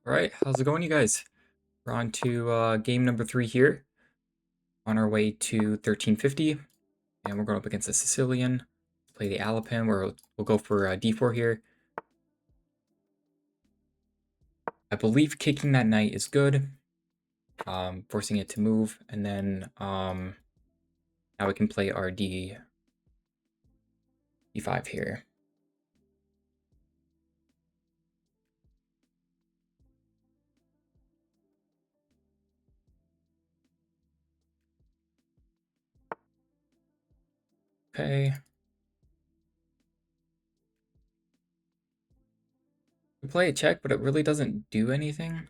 All right, how's it going, you guys? We're on to game number 3 here. On our way to 1350, and we're going up against the Sicilian. Play the Alapin, where we'll go for d4 here. I believe kicking that knight is good, forcing it to move, and then now we can play our d5 here. Okay. We play a check, but it really doesn't do anything.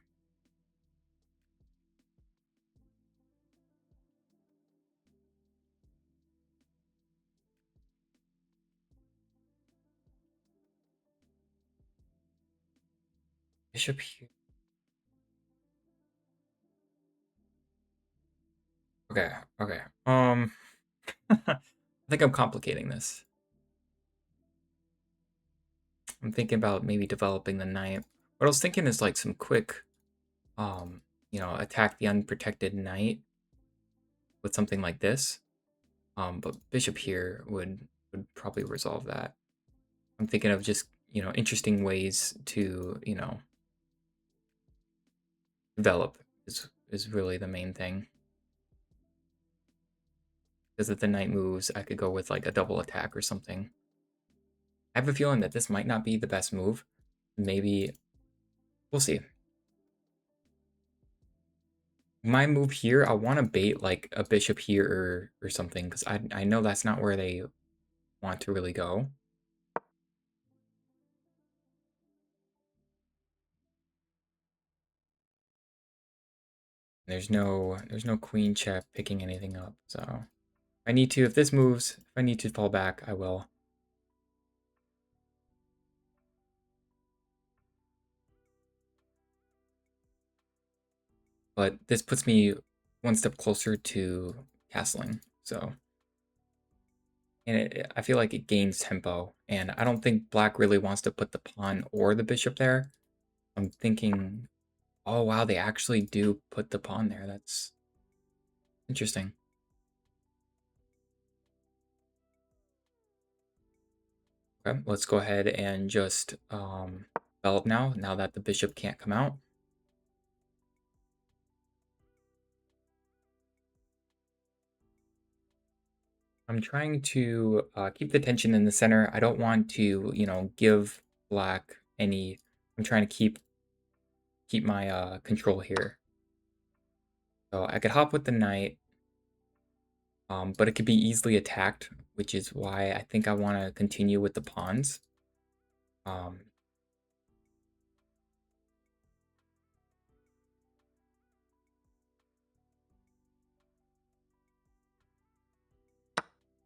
Bishop here. Okay, okay. I think I'm complicating this. I'm thinking about maybe developing the knight. What I was thinking is like some quick, attack the unprotected knight with something like this. But bishop here would probably resolve that. I'm thinking of just, interesting ways to, develop is really the main thing. Because if the knight moves, I could go with like a double attack or something. I have a feeling that this might not be the best move. Maybe we'll see. My move here, I want to bait like a bishop here or something, because I know that's not where they want to really go. There's no queen check picking anything up, so if this moves, if I need to fall back, I will. But this puts me one step closer to castling, so. And I feel like it gains tempo, and I don't think black really wants to put the pawn or the bishop there. I'm thinking, oh wow, they actually do put the pawn there. That's interesting. Okay, let's go ahead and just develop now that the bishop can't come out. I'm trying to keep the tension in the center. I don't want to, give black any. I'm trying to keep my control here. So I could hop with the knight, but it could be easily attacked, which is why I think I want to continue with the pawns. Um,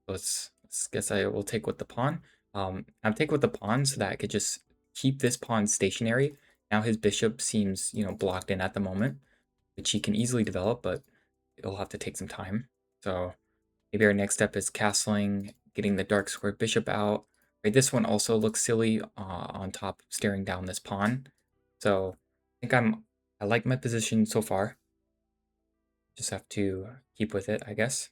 let's guess I will take with the pawn. I'm take with the pawn so that I could just keep this pawn stationary. Now his bishop seems, blocked in at the moment, which he can easily develop, but it'll have to take some time. So maybe our next step is castling, getting the dark squared bishop out. Right, this one also looks silly on top, staring down this pawn. So I think I like my position so far. Just have to keep with it, I guess.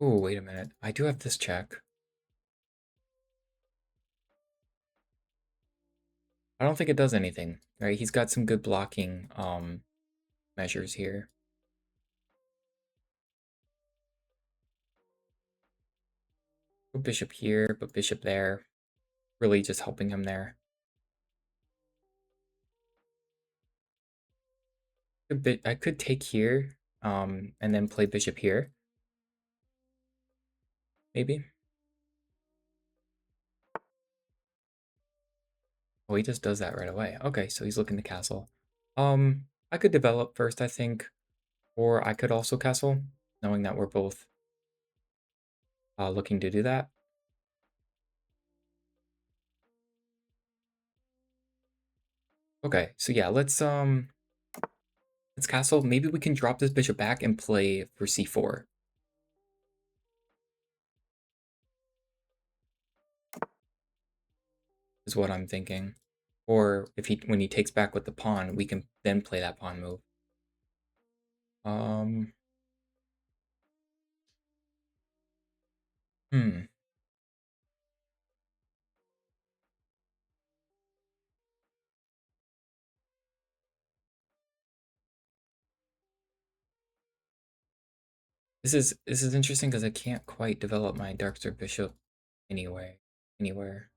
Oh, wait a minute. I do have this check. I don't think it does anything, right? He's got some good blocking measures here. Go bishop here, but bishop there. Really just helping him there. I could take here, and then play bishop here. maybe. Oh, he just does that right away. Okay, so he's looking to castle. I could develop first, I think, or I could also castle, knowing that we're both looking to do that. Okay, so yeah, let's castle. Maybe we can drop this bishop back and play for c4. Is what I'm thinking. Or if he when he takes back with the pawn, we can then play that pawn move. Um hmm. This is interesting because I can't quite develop my dark bishop anyway. Anywhere.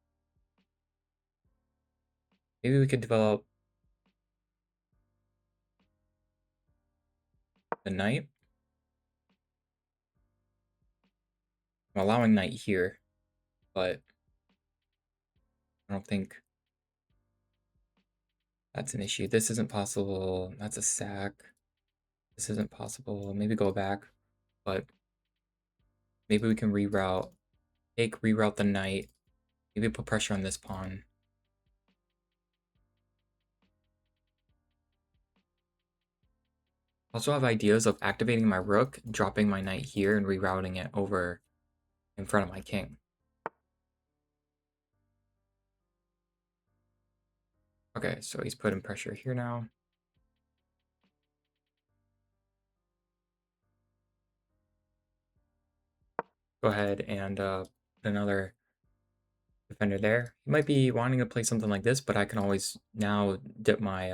Maybe we could develop the knight. I'm allowing knight here, but I don't think that's an issue. This isn't possible. That's a sack. This isn't possible. Maybe go back, but maybe we can reroute the knight. Maybe put pressure on this pawn. Also have ideas of activating my rook, dropping my knight here, and rerouting it over in front of my king. Okay, so he's putting pressure here now. Go ahead and put another defender there. He might be wanting to play something like this, but I can always now dip my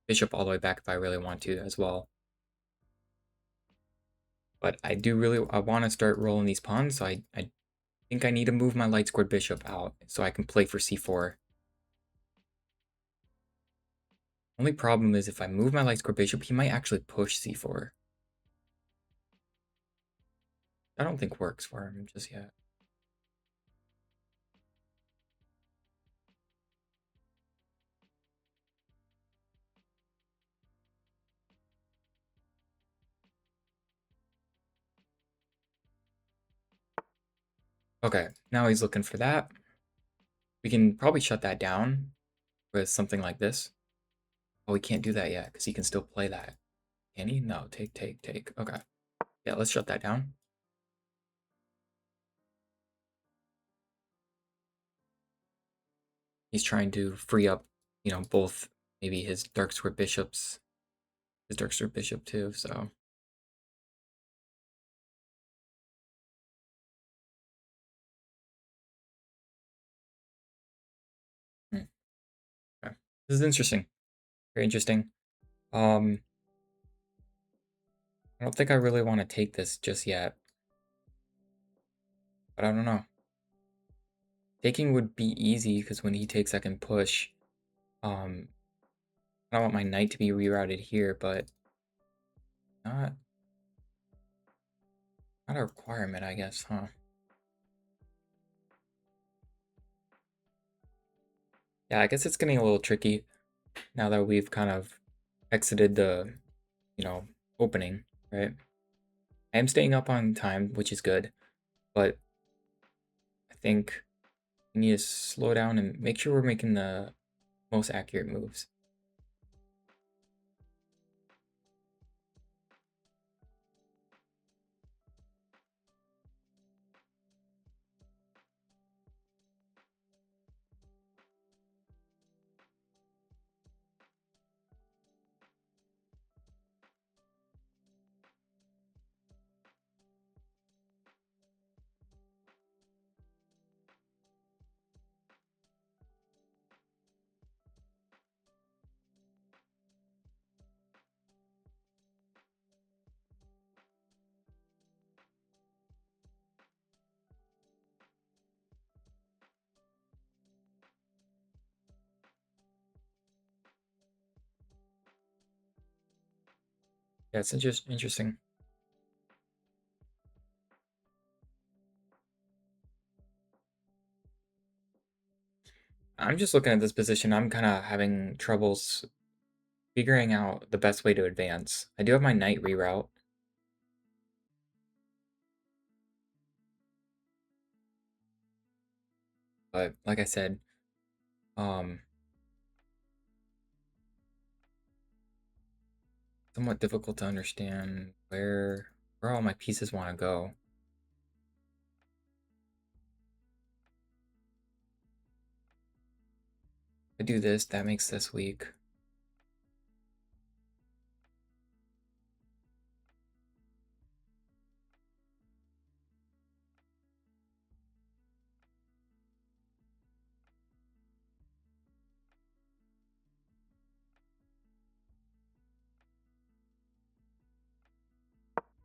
bishop all the way back if I really want to as well. But I want to start rolling these pawns, so I think I need to move my light squared bishop out so I can play for c4. Only problem is if I move my light squared bishop, he might actually push c4. I don't think works for him just yet. Okay, now he's looking for that. We can probably shut that down with something like this. Oh, we can't do that yet because he can still play that. Can he? No, take, take, take. Okay. Yeah, let's shut that down. He's trying to free up, both maybe his dark square bishops, his dark square bishop too, so. Hmm, okay. This is interesting. Very interesting. I don't think I really want to take this just yet. But I don't know. Taking would be easy because when he takes, I can push. Um, I don't want my knight to be rerouted here, but not not a requirement, I guess, huh? Yeah, I guess it's getting a little tricky now that we've kind of exited the, opening, right? I am staying up on time, which is good, but I think we need to slow down and make sure we're making the most accurate moves. Yeah, it's just interesting. I'm just looking at this position. I'm kind of having troubles figuring out the best way to advance. I do have my knight reroute. But like I said, um, somewhat difficult to understand where all my pieces want to go. If I do this, that makes this weak.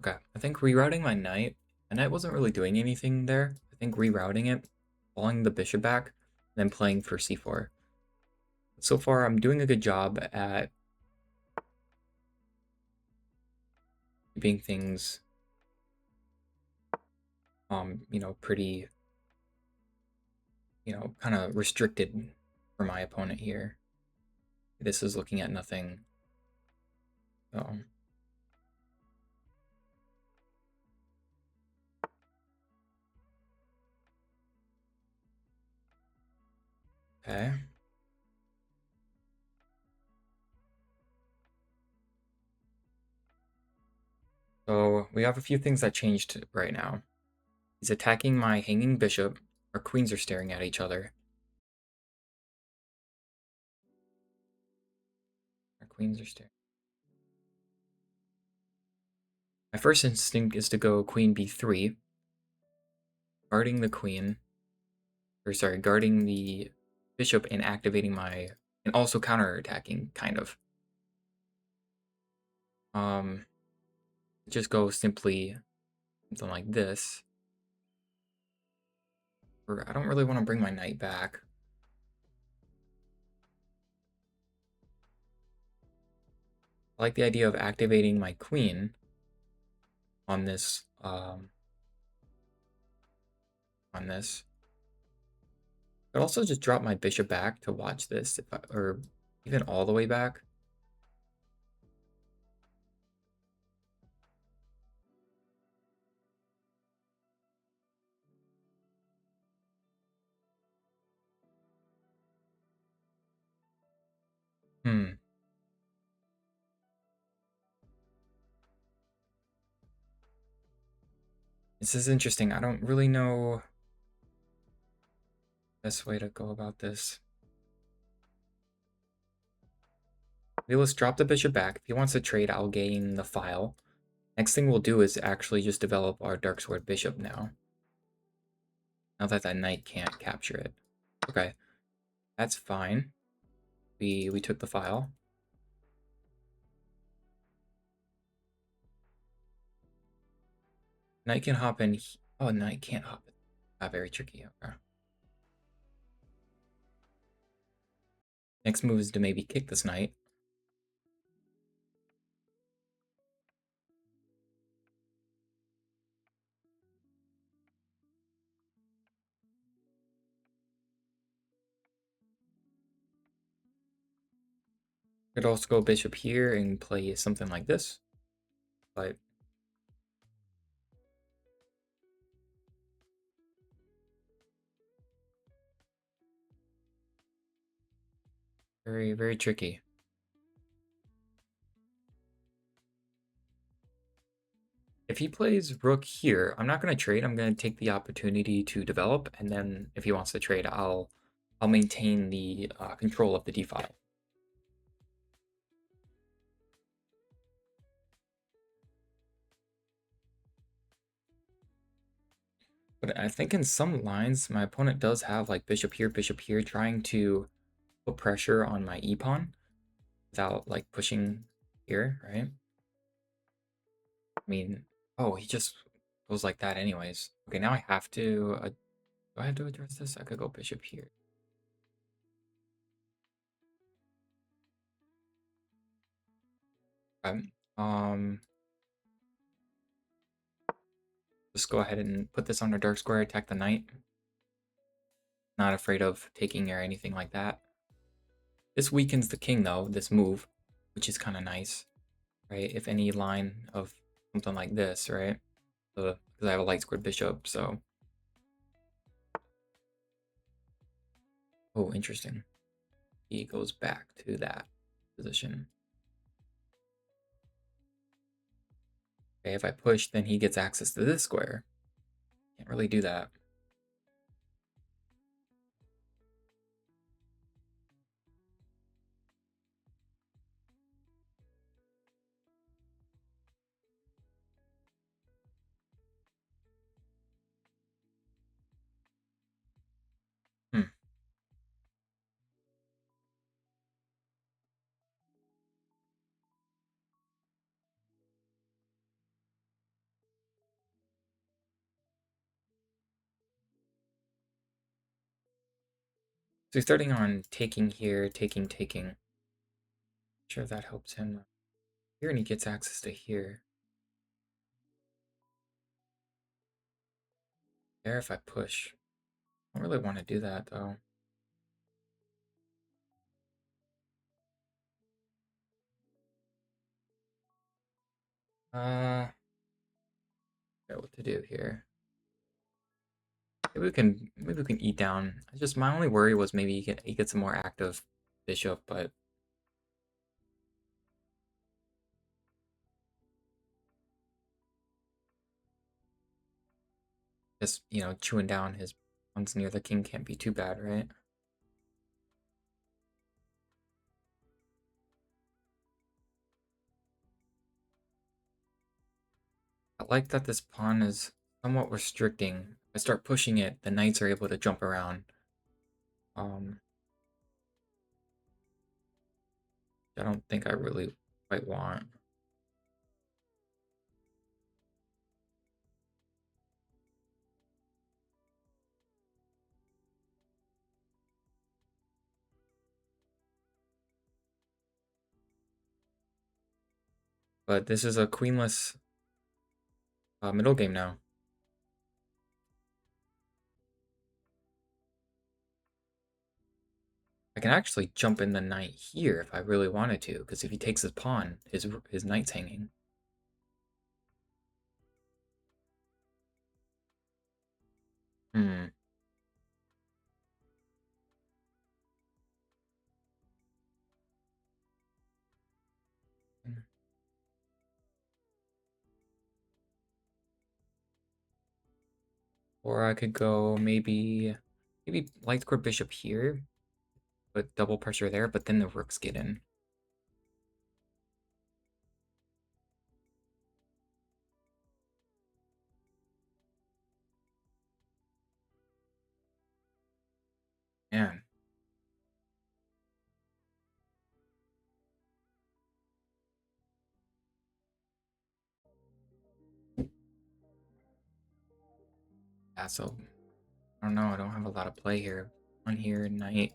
Okay, I think rerouting my knight wasn't really doing anything there. I think rerouting it, falling the bishop back, and then playing for c4. So far, I'm doing a good job at keeping things, pretty, kind of restricted for my opponent here. This is looking at nothing. So, okay. So we have a few things that changed right now. He's attacking my hanging bishop. Our queens are staring at each other. Our queens are staring. My first instinct is to go queen b3, guarding the queen, guarding the bishop and activating and also counterattacking, kind of. Just go simply something like this. Or I don't really want to bring my knight back. I like the idea of activating my queen on this, I'd also just drop my bishop back to watch this, or even all the way back. This is interesting. I don't really know the best way to go about this. Maybe let's drop the bishop back. If he wants to trade, I'll gain the file. Next thing we'll do is actually just develop our dark sword bishop now. Now that that knight can't capture it. Okay, that's fine. We took the file. Knight can hop in. Oh, knight can't hop in. Ah, very tricky. Okay. Next move is to maybe kick this knight. Could also go bishop here and play something like this, but very, very tricky. If he plays rook here, I'm not going to trade. I'm going to take the opportunity to develop, and then if he wants to trade, I'll maintain the control of the d file. But I think in some lines, my opponent does have like bishop here, trying to put pressure on my e-pawn without like pushing here, right? I mean, oh, he just goes like that anyways. Okay, now I have to, do I have to address this? I could go bishop here. Okay. Just go ahead and put this on a dark square, attack the knight. Not afraid of taking or anything like that. This weakens the king though, this move, which is kind of nice, right? If any line of something like this, right? Because I have a light squared bishop, so. Oh, interesting. He goes back to that position. Okay, if I push, then he gets access to this square. Can't really do that. Hmm. So he's starting on taking here, taking. Sure if that helps him here, and he gets access to here. There if I push. I don't really want to do that though. What to do here? Maybe we can eat down. It's just my only worry was maybe he gets a more active bishop, but just chewing down his pawns near the king can't be too bad, right? I like that this pawn is somewhat restricting. If I start pushing it, the knights are able to jump around. I don't think I really quite want. But this is a queenless middle game now. I can actually jump in the knight here if I really wanted to, because if he takes his pawn, his knight's hanging. Hmm. Or I could go maybe light square bishop here, but double pressure there, but then the rooks get in. Man. Yeah, so I don't know, I don't have a lot of play here. On here, knight.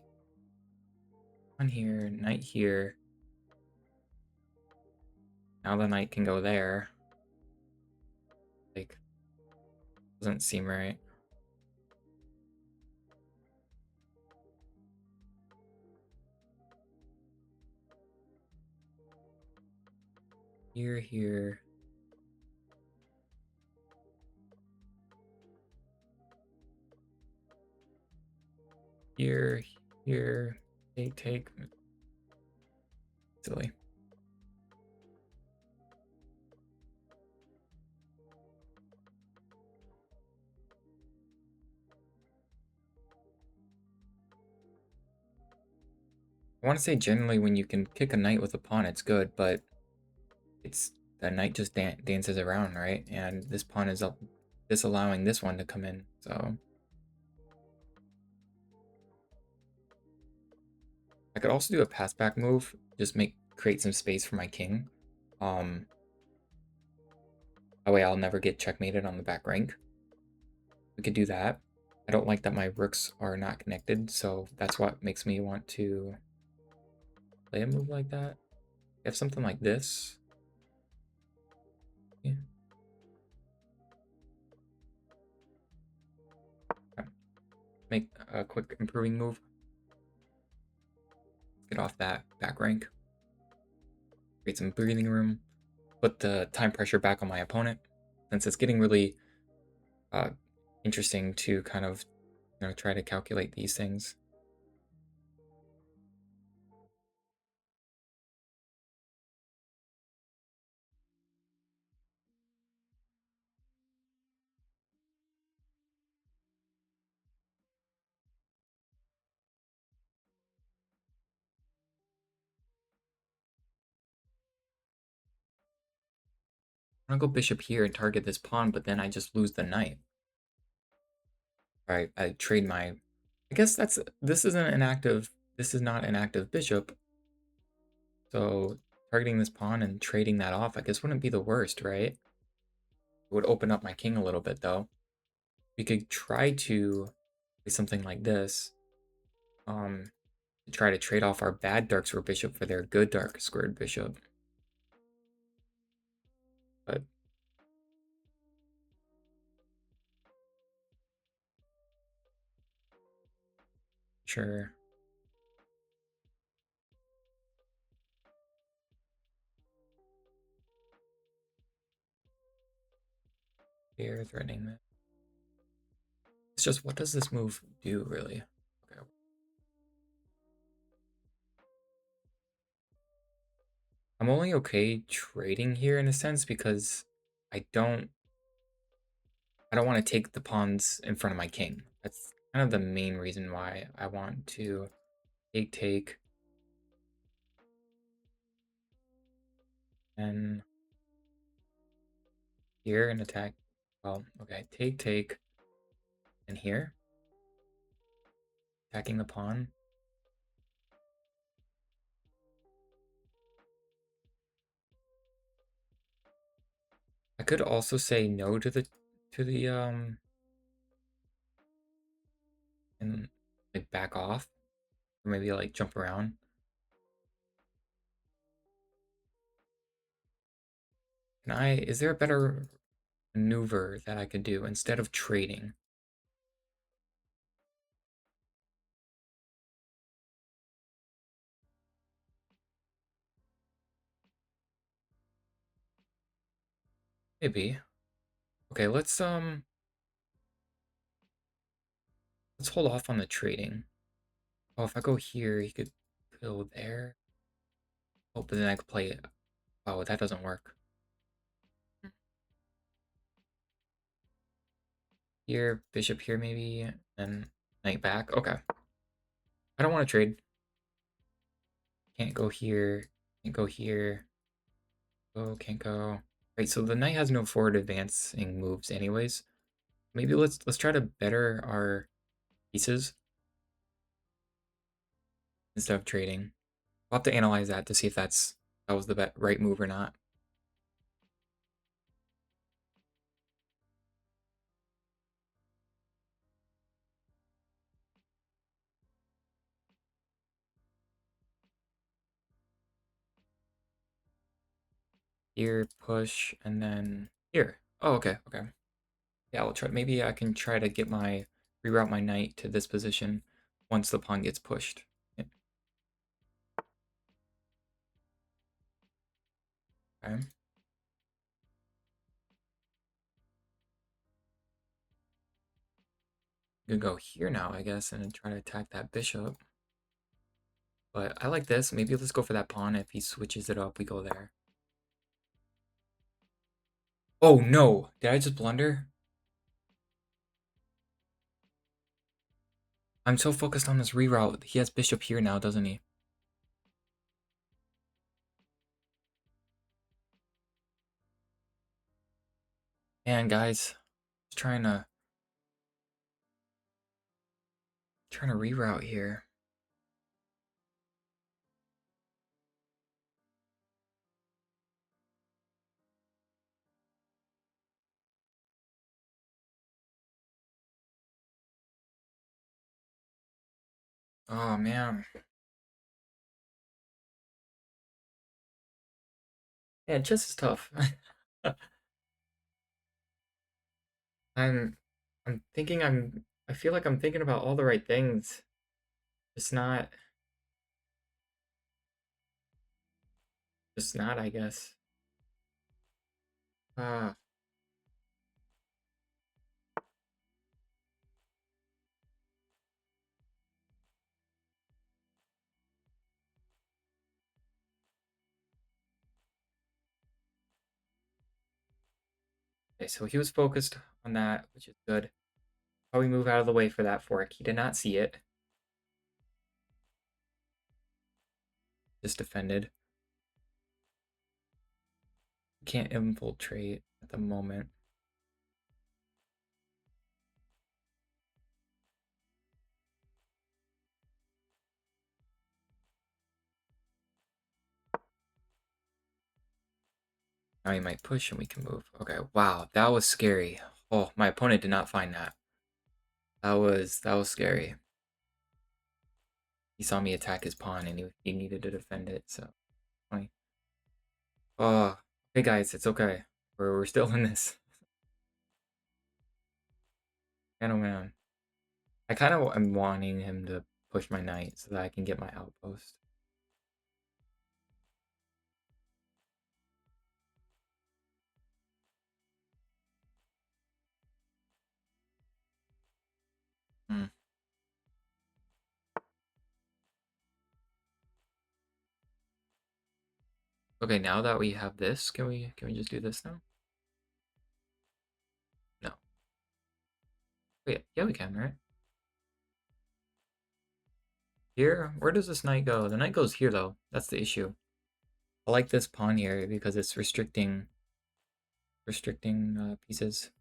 On here, knight here. Now the knight can go there. Like, doesn't seem right. Here, here. Here, here. Take. Silly. I want to say generally when you can kick a knight with a pawn, it's good, but it's the knight just dances around, right? And this pawn is up, disallowing this one to come in, so. I could also do a pass back move, just create some space for my king. That way I'll never get checkmated on the back rank. We could do that. I don't like that my rooks are not connected, so that's what makes me want to play a move like that. If something like this. Yeah. Okay. make a quick improving move. Get off that back rank. Create some breathing room. Put the time pressure back on my opponent. Since it's getting really uh, interesting to kind of try to calculate these things. I'm gonna go bishop here and target this pawn, but then I just lose the knight. Right, I trade my. I guess this isn't an active. This is not an active bishop. So targeting this pawn and trading that off, I guess wouldn't be the worst, right? It would open up my king a little bit though. We could try to do something like this. To try to trade off our bad dark square bishop for their good dark squared bishop. But sure. Here, threatening that. It's just, what does this move do, really? Okay. I'm only okay trading here in a sense because I don't want to take the pawns in front of my king. That's kind of the main reason why I want to take and here and attack. Well, okay, take and here attacking the pawn. I could also say no to the and like back off or maybe like jump around. Is there a better maneuver that I could do instead of trading? Maybe. Okay, let's hold off on the trading. Oh, if I go here, he could go there. Oh, but then I could play it. Oh, that doesn't work. Here, bishop here maybe, and knight back. Okay. I don't want to trade. Can't go here. Can't go here. Oh, can't go. Right, so the knight has no forward advancing moves anyways. Maybe let's try to better our pieces instead of trading. I'll have to analyze that to see if that was the right move or not. Here, push, and then here. Oh, okay, okay. Yeah, I'll try. Maybe I can try to reroute my knight to this position once the pawn gets pushed. Yeah. Okay. Gonna go here now, I guess, and try to attack that bishop. But I like this. Maybe let's go for that pawn. If he switches it up, we go there. Oh no! Did I just blunder? I'm so focused on this reroute. He has bishop here now, doesn't he? And guys, trying to reroute here. Oh man. Yeah, chess is tough. I'm I'm thinking I'm I feel like I'm thinking about all the right things. Just not, just not, I guess. Ah, okay, so he was focused on that, which is good. How we move out of the way for that fork? He did not see it. Just defended. Can't infiltrate at the moment. Now he might push and we can move. Okay, wow, that was scary. Oh, my opponent did not find that. That was scary. He saw me attack his pawn and he needed to defend it, so funny. Oh, hey guys, it's okay. We're still in this. Man, oh man. I kind of am wanting him to push my knight so that I can get my outpost. Hmm. Okay, now that we have this, can we just do this now? No. Wait, yeah, we can, right? Here? Where does this knight go? The knight goes here though. That's the issue. I like this pawn here because it's restricting pieces.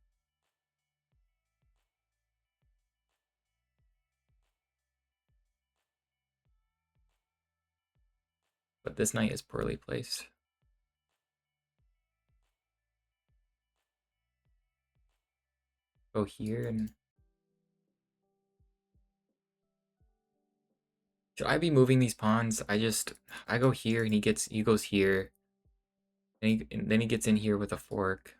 But this knight is poorly placed. Go here and should I be moving these pawns? I go here and he goes here. And then he gets in here with a fork.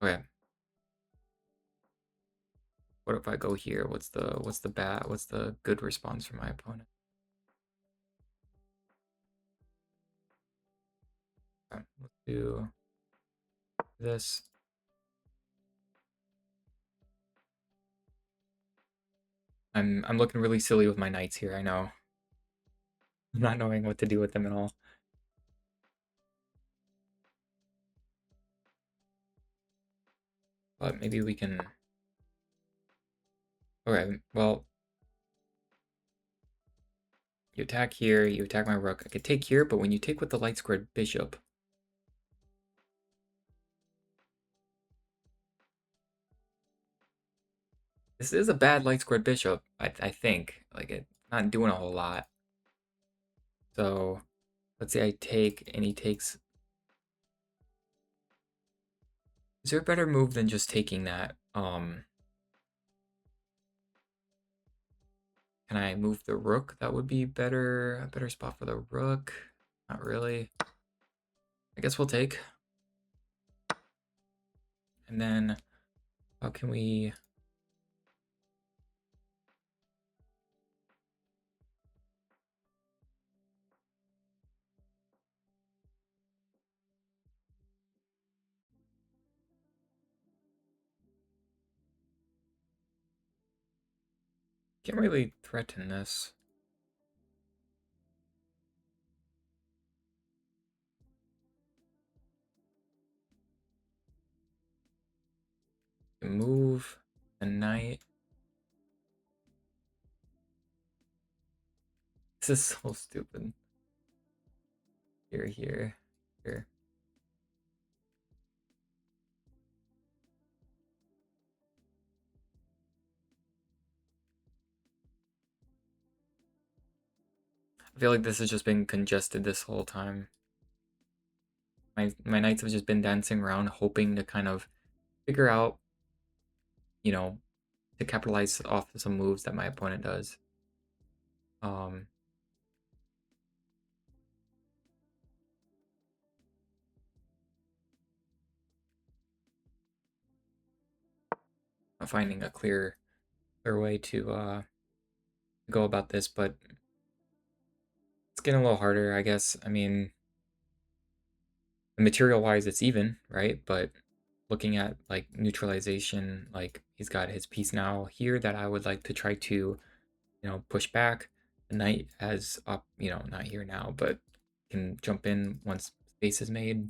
Okay. What if I go here? What's the good response from my opponent? Okay, let's do this. I'm looking really silly with my knights here, I know. I'm not knowing what to do with them at all. But maybe we can. Okay, well, you attack here, you attack my rook. I could take here, but when you take with the light squared bishop, this is a bad light squared bishop, I think. Like, it's not doing a whole lot. So, let's say I take, and he takes. Is there a better move than just taking that? Can I move the rook? That would be better, a better spot for the rook. Not really. I guess we'll take. And then, how can we... Can't really threaten this. Move the knight. This is so stupid. Here, here, here. I feel like this has just been congested this whole time. My knights have just been dancing around, hoping to kind of figure out, you know, to capitalize off some moves that my opponent does. Um, not finding a clear way to go about this, but it's getting a little harder, I guess. I mean, material-wise, it's even, right? But looking at like neutralization, like he's got his piece now here that I would like to try to, push back. The knight has up, not here now, but can jump in once space is made.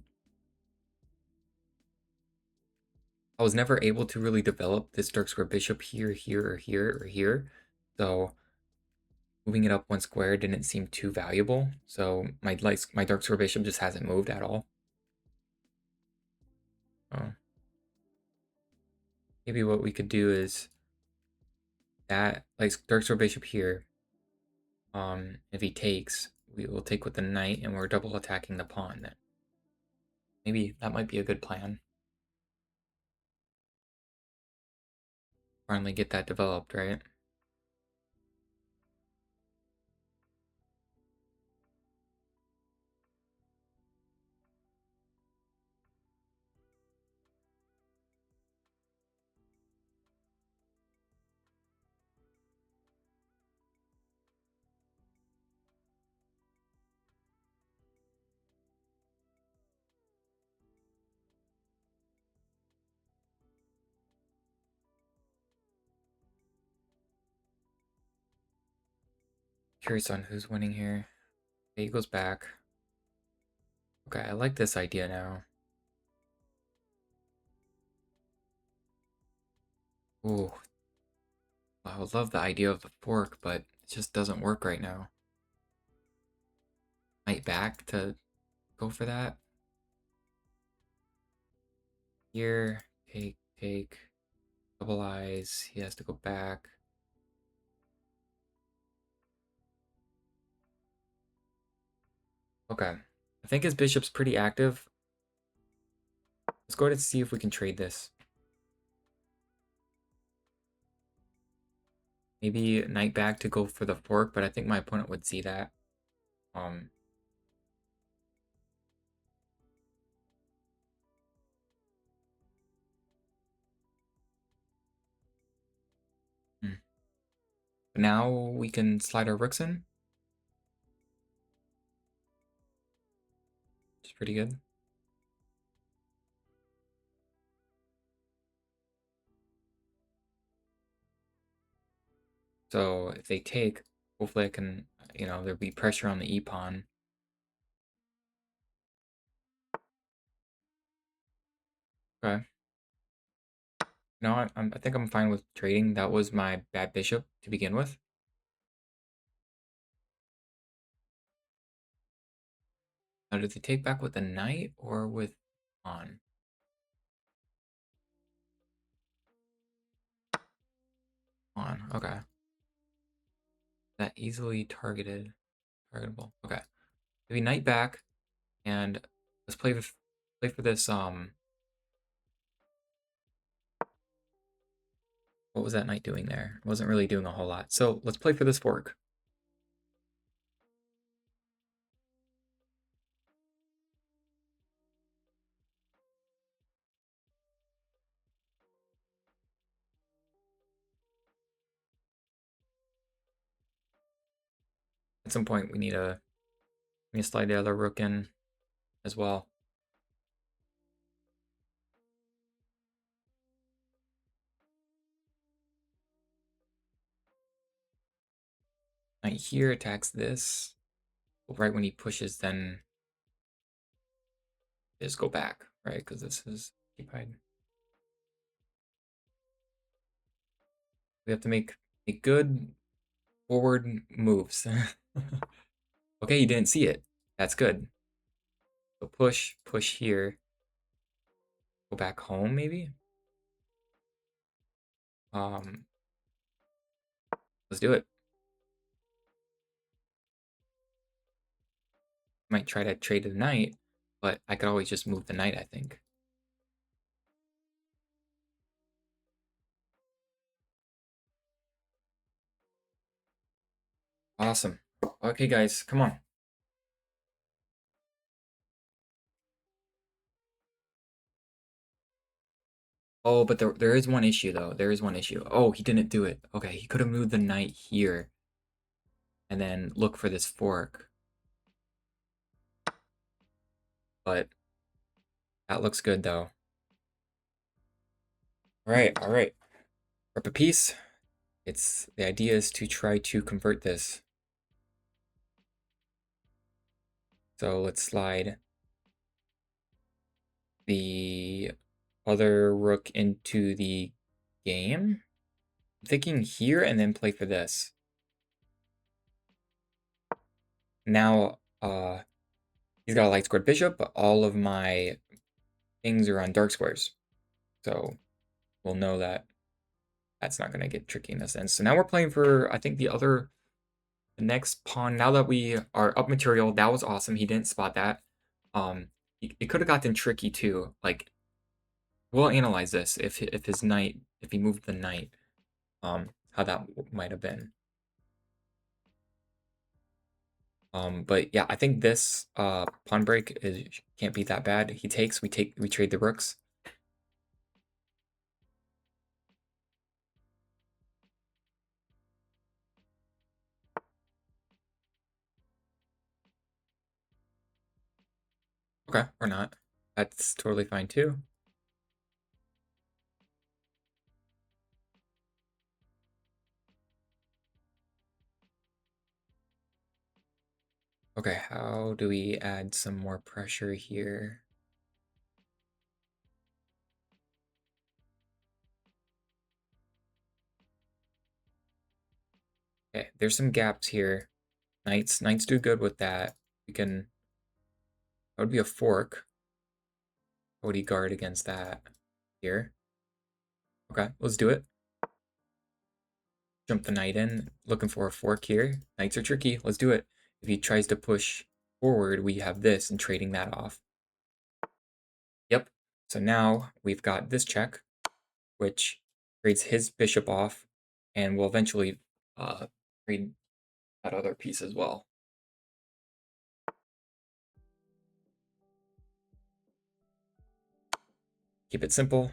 I was never able to really develop this dark square bishop here, here, or here, or here. So moving it up one square didn't seem too valuable. So my dark square bishop just hasn't moved at all. Oh. Maybe what we could do is that, like, dark square bishop here. If he takes, we will take with the knight, and we're double attacking the pawn then. Maybe that might be a good plan. Finally get that developed, right? Curious on who's winning here. Okay, he goes back. Okay, I like this idea now. Ooh, I would love the idea of the fork, but it just doesn't work right now. Knight back to go for that. Here, take. Double eyes. He has to go back. Okay. I think his bishop's pretty active. Let's go ahead and see if we can trade this. Maybe knight back to go for the fork, but I think my opponent would see that. Um, hmm. But now we can slide our rooks in. Which is pretty good. So if they take, hopefully I can, there'll be pressure on the e-pawn. Okay. No, I think I'm fine with trading. That was my bad bishop to begin with. Now, did they take back with the knight or with pawn? Pawn, okay. That easily targetable. Okay. Maybe knight back, and let's play for this. What was that knight doing there? It wasn't really doing a whole lot. So let's play for this fork. At some point, we need to slide the other rook in as well. Knight here attacks this. Right when he pushes, then just go back, right? Because this is occupied. We have to make good forward moves. Okay, you didn't see it. That's good. So push here. Go back home, maybe? Um, let's do it. Might try to trade the knight, but I could always just move the knight, I think. Awesome. Okay, guys, come on. Oh, but there is one issue though. There is one issue. Oh, he didn't do it. Okay, he could have moved the knight here and then look for this fork. But that looks good though. All right. Rep a piece. The idea is to try to convert this. So let's slide the other rook into the game. I'm thinking here and then play for this. Now, he's got a light squared bishop, but all of my things are on dark squares. So we'll know that that's not going to get tricky in a sense. So now we're playing for, I think, the next pawn. Now that we are up material, that was awesome. He didn't spot that. It could have gotten tricky too. Like, we'll analyze this if he moved the knight, how that might have been. But yeah, I think this pawn break can't be that bad. He takes, we trade the rooks. Okay, or not. That's totally fine too. Okay, how do we add some more pressure here? Okay, there's some gaps here. Knights do good with that. That would be a fork. How would he guard against that? Here. Okay, let's do it. Jump the knight in, looking for a fork here. Knights are tricky, let's do it. If he tries to push forward, we have this and trading that off. Yep, so now we've got this check, which trades his bishop off, and will eventually trade that other piece as well. Keep it simple.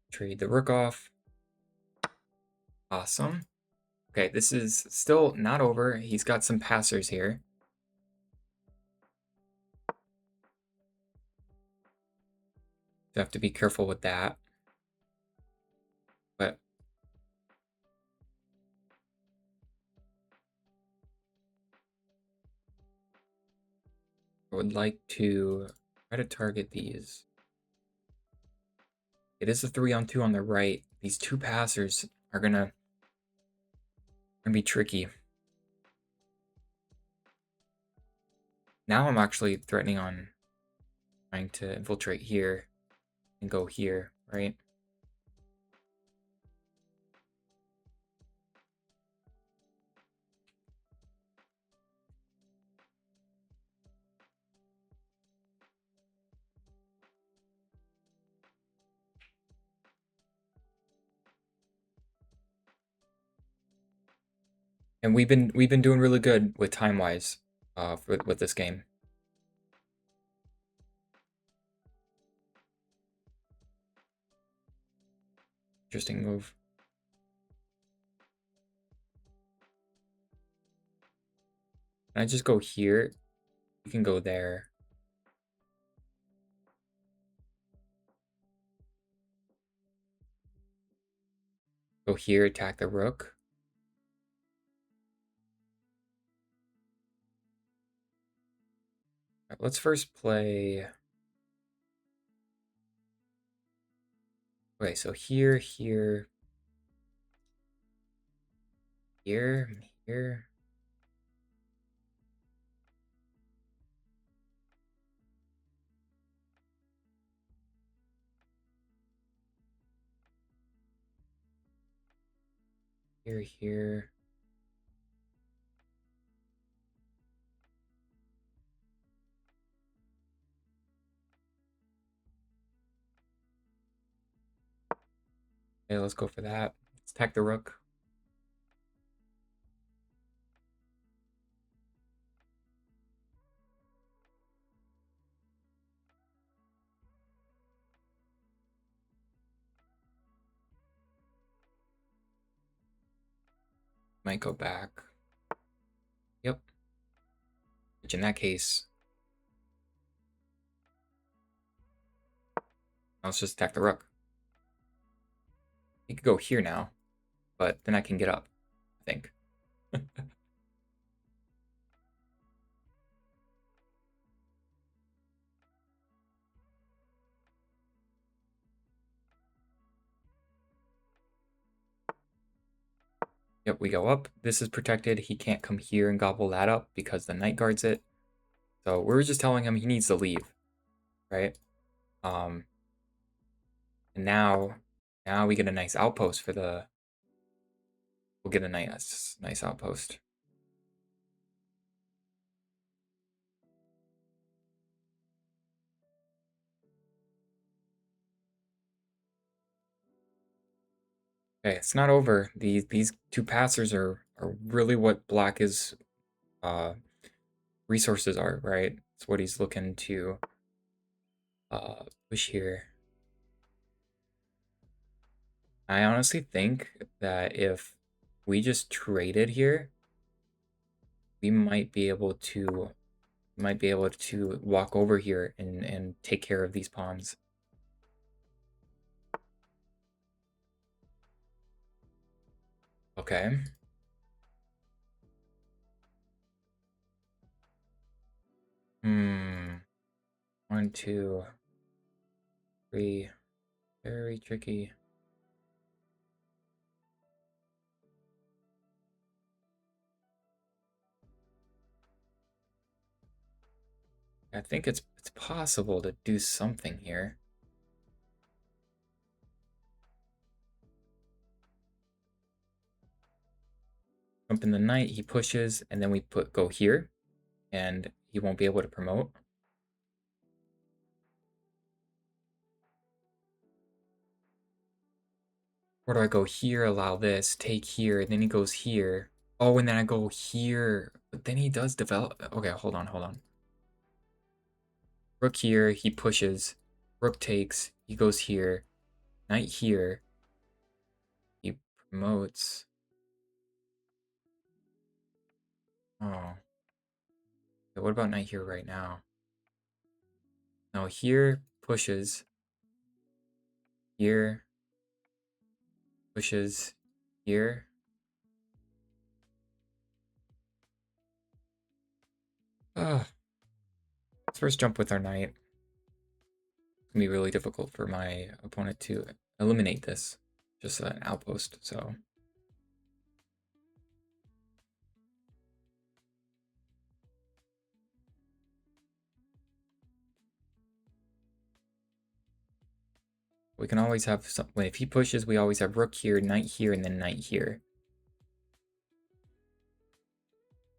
Trade the rook off. Awesome. Okay, this is still not over. He's got some passers here. You have to be careful with that. But I would like to try to target these. It is a 3-on-2 on the right. These two passers are gonna be tricky. Now I'm actually threatening on trying to infiltrate here and go here, right? And we've been doing really good with time-wise with this game. Interesting move. Can I just go here? You can go there. Go here, attack the rook. Right, let's first play. Okay, so here, here, here, here. Here, here. Okay, let's go for that. Let's attack the rook. Might go back. Yep. Which in that case, let's just attack the rook. He could go here now, but then I can get up, I think. Yep, we go up. This is protected. He can't come here and gobble that up because the knight guards it. So we're just telling him he needs to leave, right? And now we get a nice outpost for the. We'll get a nice outpost. Okay, it's not over. These two passers are really what Black is resources are, right? It's what he's looking to push here. I honestly think that if we just traded here, we might be able to walk over here and take care of these pawns. Okay. One, two, three. Very tricky. I think it's possible to do something here. Jump in the knight, he pushes, and then we go here, and he won't be able to promote. Or do I go here, allow this, take here, and then he goes here. Oh, and then I go here. But then he does develop. Okay, hold on. Rook here, he pushes. Rook takes, he goes here. Knight here. He promotes. Oh. Okay, what about knight here right now? No, here pushes. Here pushes. Here. Let's first jump with our knight. It's gonna be really difficult for my opponent to eliminate this. Just an outpost, so. We can always have something. If he pushes, we always have rook here, knight here, and then knight here.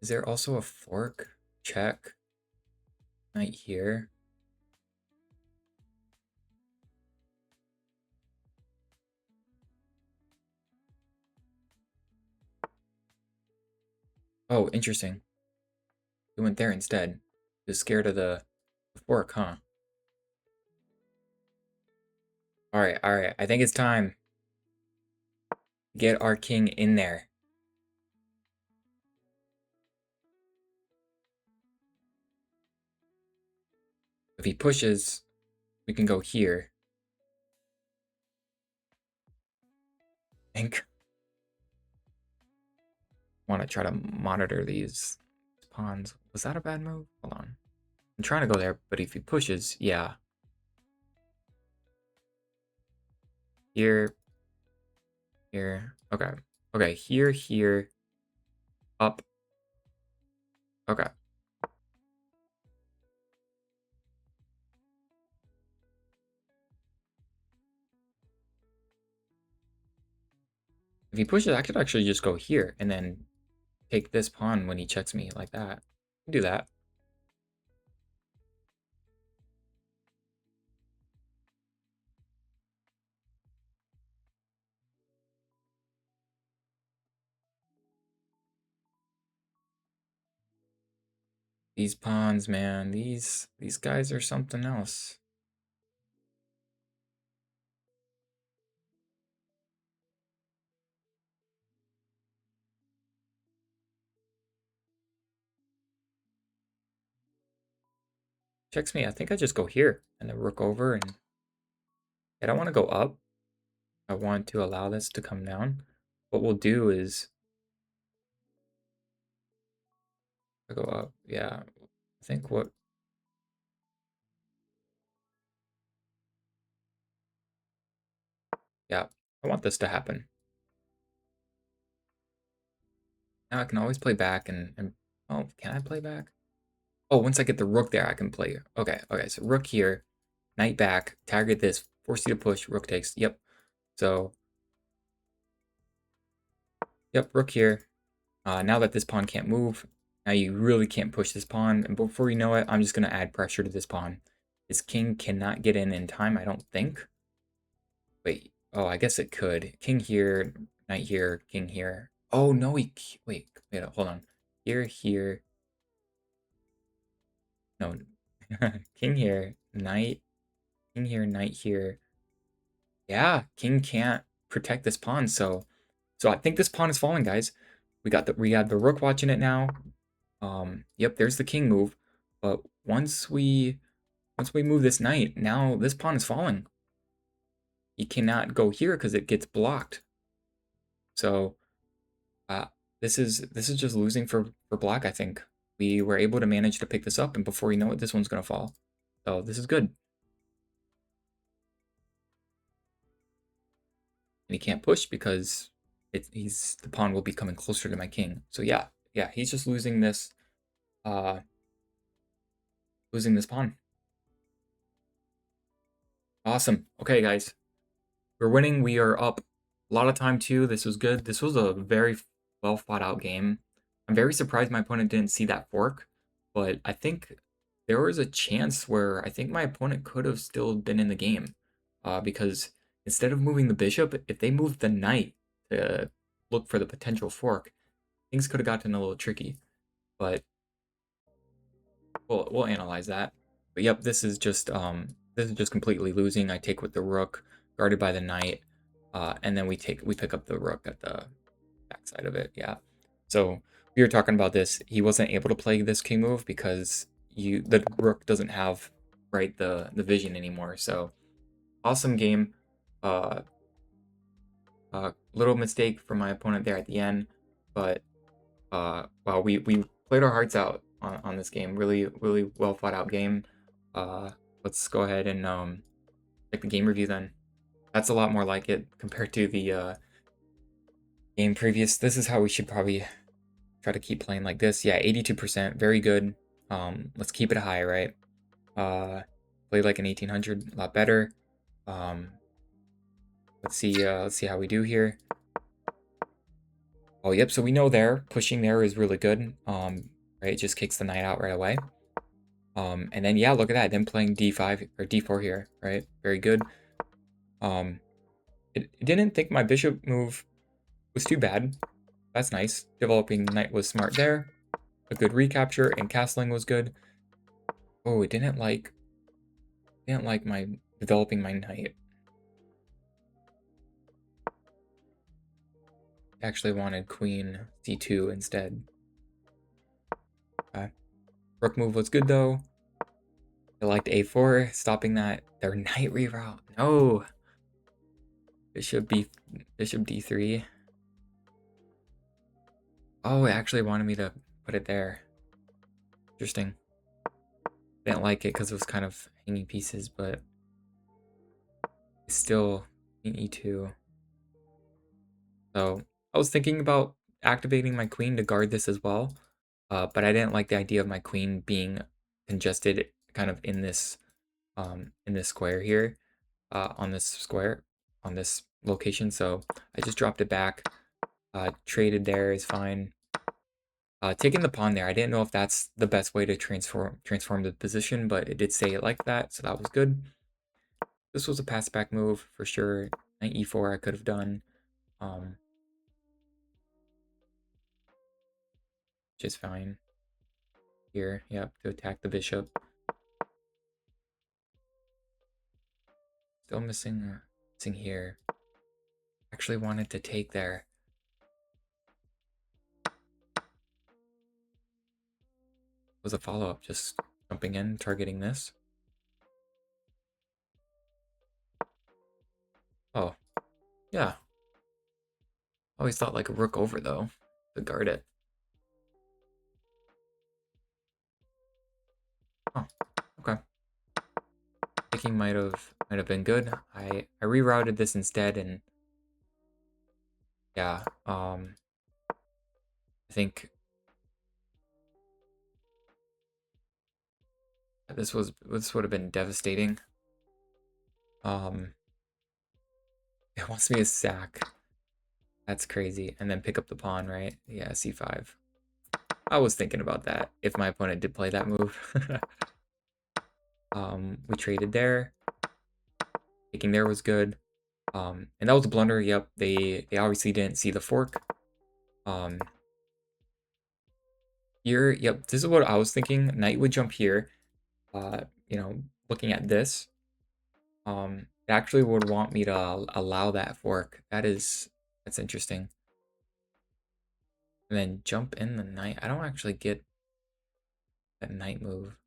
Is there also a fork? Check. Knight here. Oh, interesting. He went there instead. He was scared of the fork, huh? Alright. I think it's time. Get our king in there. If he pushes, we can go here. I think. Want to try to monitor these pawns. Was that a bad move? Hold on. I'm trying to go there, but if he pushes, yeah. Here. Here. Okay. Okay, here. Up. Okay. If he pushes, I could actually just go here and then take this pawn when he checks me like that. Do that. These pawns, man, these guys are something else. checks me. I think I just go here and then rook over, and I don't want to go up. I want to allow this to come down. What we'll do is I go up. Yeah, I think what. Yeah, I want this to happen. Now I can always play back and oh, can I play back? Oh, once I get the rook there, I can play. Okay, so rook here, knight back, target this, force you to push, rook takes. Yep. So, yep, rook here. Now that this pawn can't move, now you really can't push this pawn. And before you know it, I'm just going to add pressure to this pawn. This king cannot get in time, I don't think. Wait, oh, I guess it could. King here, knight here, king here. Oh, no, wait, hold on. Here. No, king here, knight, king here, knight here. Yeah, king can't protect this pawn, so I think this pawn is falling, guys. We got the rook watching it now. Yep, there's the king move. But once we move this knight, now this pawn is falling. He cannot go here because it gets blocked. So uh, this is just losing for black, I think. We were able to manage to pick this up, and before you know it, this one's gonna fall. So this is good. And he can't push because the pawn will be coming closer to my king. So yeah, he's just losing this pawn. Awesome. Okay, guys, we're winning. We are up a lot of time too. This was good. This was a very well fought out game. I'm very surprised my opponent didn't see that fork, but I think there was a chance where I think my opponent could have still been in the game, because instead of moving the bishop, if they moved the knight to look for the potential fork, things could have gotten a little tricky. But we'll analyze that. But yep, this is just completely losing. I take with the rook, guarded by the knight, and then we pick up the rook at the backside of it. Yeah. So we were talking about this. He wasn't able to play this king move because the rook doesn't have the vision anymore. So awesome game. Uh, little mistake from my opponent there at the end, but wow, we played our hearts out on this game. Really well thought out game. Let's go ahead and check the game review then. That's a lot more like it compared to the game previous. This is how we should probably try to keep playing like this. Yeah, 82%, very good. Let's keep it high, right? Play like an 1800, a lot better. Let's see how we do here. Oh, yep, so we know there, pushing there is really good. Right, it just kicks the knight out right away. And then, yeah, look at that, then playing d5 or d4 here, right? Very good. It didn't think my bishop move was too bad. That's nice. Developing knight was smart there. A good recapture, and castling was good. Oh, it didn't like my developing my knight. Actually wanted queen c2 instead. Rook move was good though. I liked a4, stopping that. Their knight reroute. No. Bishop d3. Oh, it actually wanted me to put it there. Interesting. Didn't like it because it was kind of hanging pieces, but still queen e2. So I was thinking about activating my queen to guard this as well, but I didn't like the idea of my queen being congested kind of in this square here, on this location. So I just dropped it back. Traded there is fine. Taking the pawn there, I didn't know if that's the best way to transform the position, but it did say it like that, so that was good. This was a pass back move for sure. Knight e4 I could have done, which is fine. Here, yep, to attack the bishop. Still missing here. Actually wanted to take there. Was a follow-up, just Jumping in, targeting this. Oh, yeah. Always thought like a rook over though to guard it. Oh, okay. Picking might have been good. I rerouted this instead, and yeah, I think this would have been devastating. It wants me to sack. That's crazy. And then pick up the pawn, right? Yeah, c5. I was thinking about that if my opponent did play that move. We traded there. Taking there was good. And that was a blunder. Yep, they obviously didn't see the fork. Here, yep, this is what I was thinking. Knight would jump here. You know, looking at this, it actually would want me to allow that fork. That's interesting. And then jump in the knight. I don't actually get that knight move,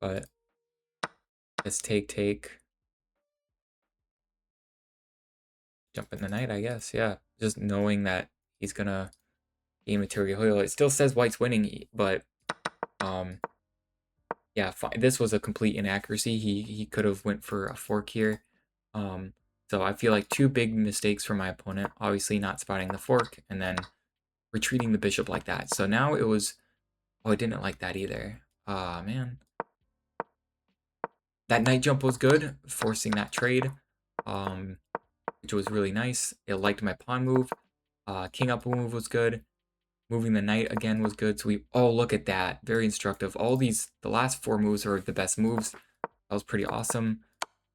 but let's take. Jump in the knight, I guess. Yeah, just knowing that he's gonna gain material. It still says white's winning, but yeah, fine. This was a complete inaccuracy. He could have went for a fork here. So I feel like two big mistakes from my opponent. Obviously not spotting the fork and then retreating the bishop like that. So now it was, oh, I didn't like that either. Ah, man. That knight jump was good, forcing that trade, which was really nice. It liked my pawn move. King up move was good. Moving the knight again was good. So oh, look at that. Very instructive. The last 4 moves are the best moves. That was pretty awesome.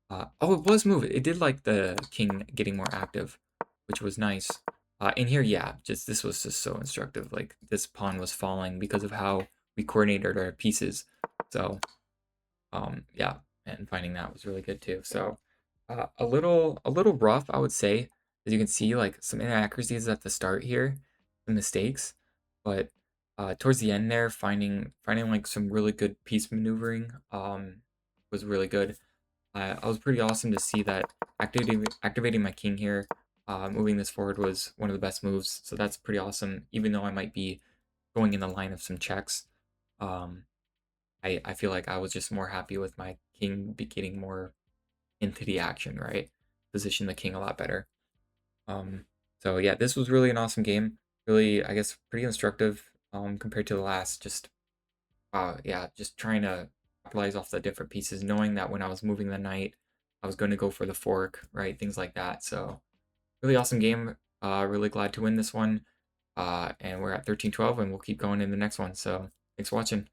Oh, it was move. It did like the king getting more active, which was nice. In here, yeah, this was just so instructive. Like, this pawn was falling because of how we coordinated our pieces. So, yeah, and finding that was really good too. So, a little rough, I would say. As you can see, like some inaccuracies at the start here, some mistakes, but towards the end there, finding like some really good piece maneuvering was really good. I was pretty awesome to see that activating my king here, moving this forward was one of the best moves. So that's pretty awesome. Even though I might be going in the line of some checks, um, I feel like I was just more happy with my king getting more into the action, right? Position the king a lot better. So yeah, this was really an awesome game. Really, I guess, pretty instructive compared to the last. Just yeah, just trying to capitalize off the different pieces, knowing that when I was moving the knight, I was going to go for the fork, right? Things like that. So really awesome game. Really glad to win this one. And we're at 13-12, and we'll keep going in the next one. So thanks for watching.